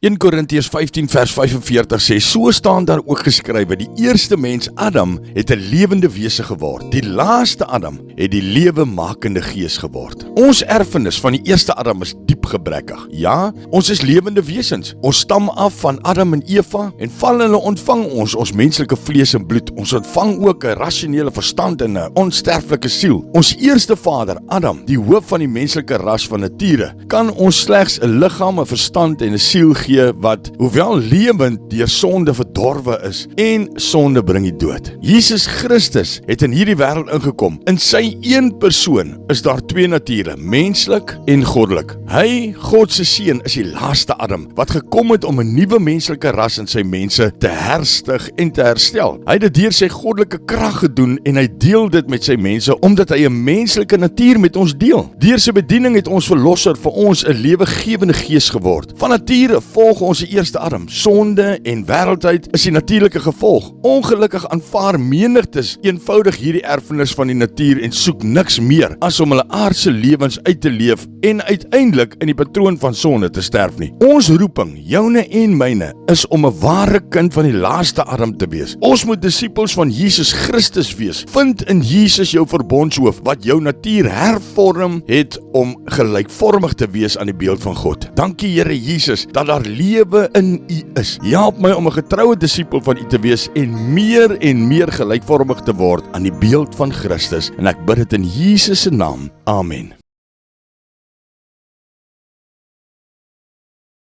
1 Korintiërs 15 vers 45 sê, so staan daar ook geskrywe, die eerste mens Adam het 'n lewende wese geword. Die laaste Adam het die lewemakende gees geword. Ons erfenis van die eerste Adam is diep gebrekkig. Ja, ons is lewende wesens. Ons stam af van Adam en Eva en van hulle ontvang ons menslike vlees en bloed. Ons ontvang ook 'n rasionele verstand en 'n onsterflike siel. Ons eerste vader, Adam, die hoof van die menslike ras van nature, kan ons slegs 'n liggaam, 'n verstand en 'n siel gee wat, hoewel lewend, deur sonde verdorwe is en sonde bring die dood. Jesus Christus het in hierdie wêreld ingekom. In sy een persoon is daar twee nature, menslik en goddelik. Hy, God se seun, is die laaste Adam wat gekom het om 'n nuwe menslike ras in sy mense te herstig en te herstel. Hy het dit deur sy goddelike krag gedoen en hy deel dit met sy mense omdat hy 'n menslike natuur met ons deel. Deur sy bediening het ons verlosser vir ons 'n lewegewende gees geword. Van nature volg ons die eerste Adam. Sonde en wêreldheid is die natuurlike gevolg. Ongelukkig aanvaar menigtes eenvoudig hierdie erfenis van die natuur en soek niks meer as om hulle aardse lewens uit te leef en uiteindelik in die patroon van sonde te sterf nie. Ons roeping, joune en myne, is om 'n ware kind van die laaste Adam te wees. Ons moet disippels van Jesus Christus wees. Vind in Jesus jou verbondshoof wat jou natuur hervorm het om gelykvormig te wees aan die beeld van God. Dankie Here Jesus dat daar lewe in U is. Help my om 'n getroue disipel van U te wees en meer gelykvormig te word aan die beeld van Christus. En ek bid dit in Jesus se naam. Amen.